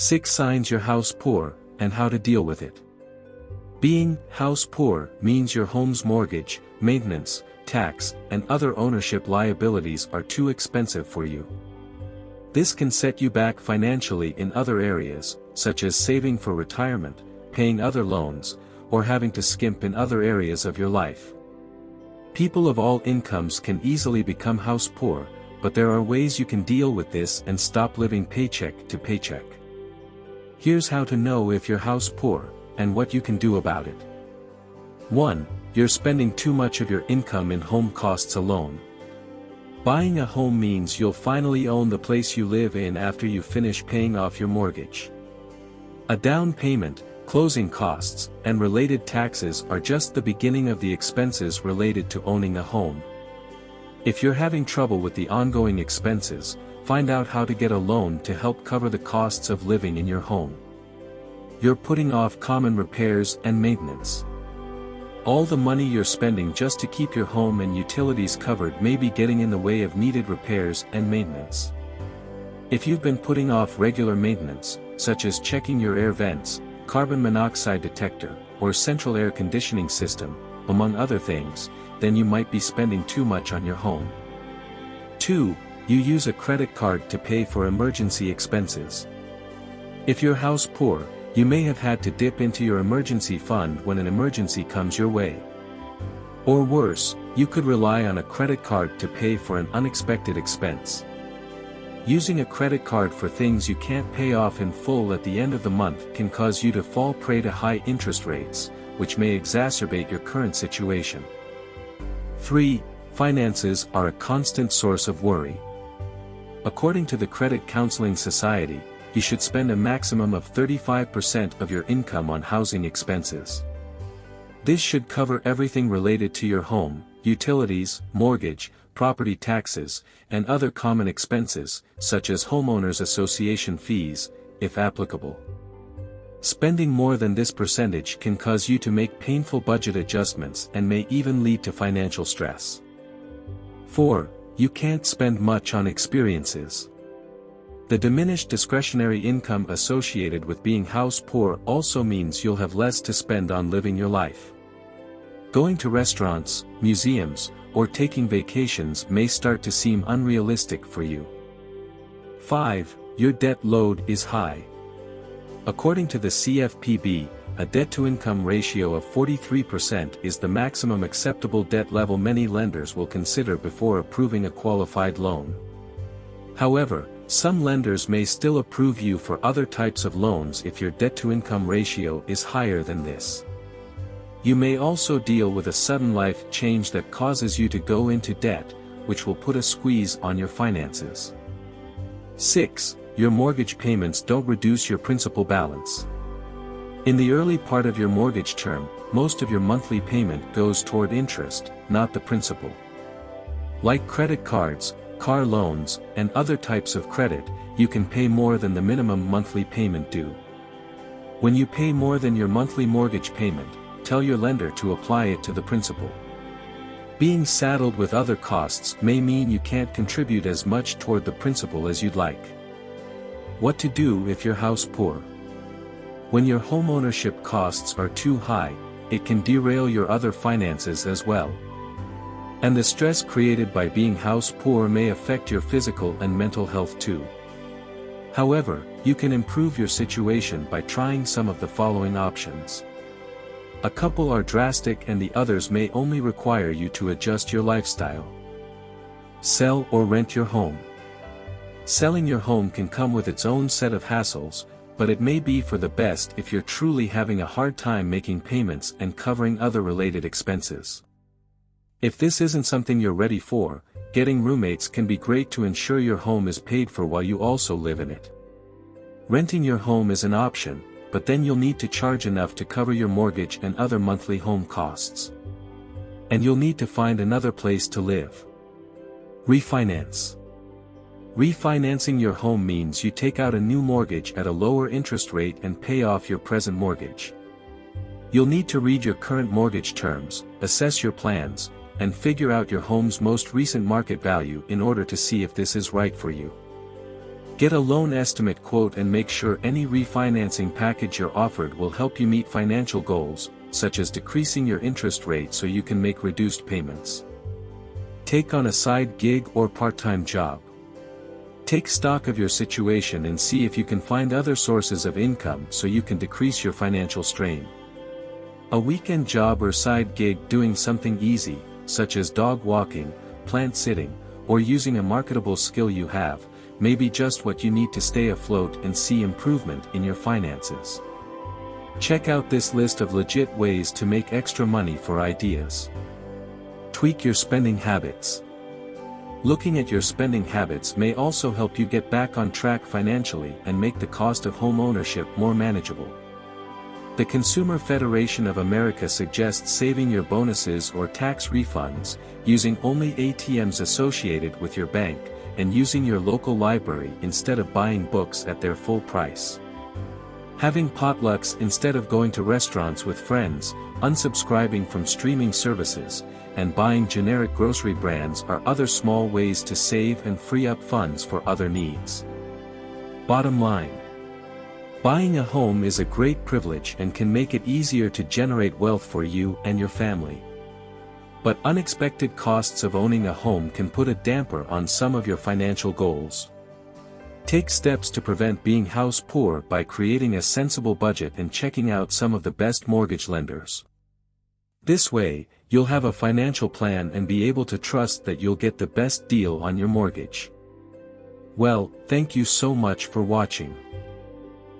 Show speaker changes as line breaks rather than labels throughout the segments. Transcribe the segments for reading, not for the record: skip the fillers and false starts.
6 signs you're house poor, and how to deal with it. Being house poor means your home's mortgage, maintenance, tax, and other ownership liabilities are too expensive for you. This can set you back financially in other areas, such as saving for retirement, paying other loans, or having to skimp in other areas of your life. People of all incomes can easily become house poor, but there are ways you can deal with this and stop living paycheck to paycheck. Here's how to know if you're house poor, and what you can do about it. 1. You're spending too much of your income in home costs alone. Buying a home means you'll finally own the place you live in after you finish paying off your mortgage. A down payment, closing costs, and related taxes are just the beginning of the expenses related to owning a home. If you're having trouble with the ongoing expenses, find out how to get a loan to help cover the costs of living in your home. You're putting off common repairs and maintenance. All the money you're spending just to keep your home and utilities covered may be getting in the way of needed repairs and maintenance. If you've been putting off regular maintenance, such as checking your air vents, carbon monoxide detector, or central air conditioning system, among other things, then you might be spending too much on your home. 2. You use a credit card to pay for emergency expenses. If you're house poor, you may have had to dip into your emergency fund when an emergency comes your way. Or worse, you could rely on a credit card to pay for an unexpected expense. Using a credit card for things you can't pay off in full at the end of the month can cause you to fall prey to high interest rates, which may exacerbate your current situation. 3. Finances are a constant source of worry. According to the Credit Counseling Society, you should spend a maximum of 35% of your income on housing expenses. This should cover everything related to your home, utilities, mortgage, property taxes, and other common expenses, such as homeowners association fees, if applicable. Spending more than this percentage can cause you to make painful budget adjustments and may even lead to financial stress. 4. You can't spend much on experiences. The diminished discretionary income associated with being house poor also means you'll have less to spend on living your life. Going to restaurants, museums, or taking vacations may start to seem unrealistic for you. 5. Your debt load is high. According to the CFPB, a debt-to-income ratio of 43% is the maximum acceptable debt level many lenders will consider before approving a qualified loan. However, some lenders may still approve you for other types of loans if your debt-to-income ratio is higher than this. You may also deal with a sudden life change that causes you to go into debt, which will put a squeeze on your finances. 6. Your mortgage payments don't reduce your principal balance. In the early part of your mortgage term, most of your monthly payment goes toward interest, not the principal. Like credit cards, car loans, and other types of credit, you can pay more than the minimum monthly payment due. When you pay more than your monthly mortgage payment, tell your lender to apply it to the principal. Being saddled with other costs may mean you can't contribute as much toward the principal as you'd like. What to do if you're house poor? When your homeownership costs are too high, it can derail your other finances as well. And the stress created by being house poor may affect your physical and mental health too. However, you can improve your situation by trying some of the following options. A couple are drastic and the others may only require you to adjust your lifestyle. Sell or rent your home. Selling your home can come with its own set of hassles, but it may be for the best if you're truly having a hard time making payments and covering other related expenses. If this isn't something you're ready for, getting roommates can be great to ensure your home is paid for while you also live in it. Renting your home is an option, but then you'll need to charge enough to cover your mortgage and other monthly home costs. And you'll need to find another place to live. Refinance. Refinancing your home means you take out a new mortgage at a lower interest rate and pay off your present mortgage. You'll need to read your current mortgage terms, assess your plans, and figure out your home's most recent market value in order to see if this is right for you. Get a loan estimate quote and make sure any refinancing package you're offered will help you meet financial goals, such as decreasing your interest rate so you can make reduced payments. Take on a side gig or part-time job. Take stock of your situation and see if you can find other sources of income so you can decrease your financial strain. A weekend job or side gig doing something easy, such as dog walking, plant sitting, or using a marketable skill you have, may be just what you need to stay afloat and see improvement in your finances. Check out this list of legit ways to make extra money for ideas. Tweak your spending habits. Looking at your spending habits may also help you get back on track financially and make the cost of home ownership more manageable. The Consumer Federation of America suggests saving your bonuses or tax refunds, using only ATMs associated with your bank, and using your local library instead of buying books at their full price. Having potlucks instead of going to restaurants with friends, unsubscribing from streaming services, and buying generic grocery brands are other small ways to save and free up funds for other needs. Bottom line: buying a home is a great privilege and can make it easier to generate wealth for you and your family. But unexpected costs of owning a home can put a damper on some of your financial goals. Take steps to prevent being house poor by creating a sensible budget and checking out some of the best mortgage lenders. This way, you'll have a financial plan and be able to trust that you'll get the best deal on your mortgage. Well, thank you so much for watching.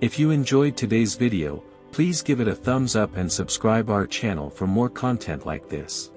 If you enjoyed today's video, please give it a thumbs up and subscribe our channel for more content like this.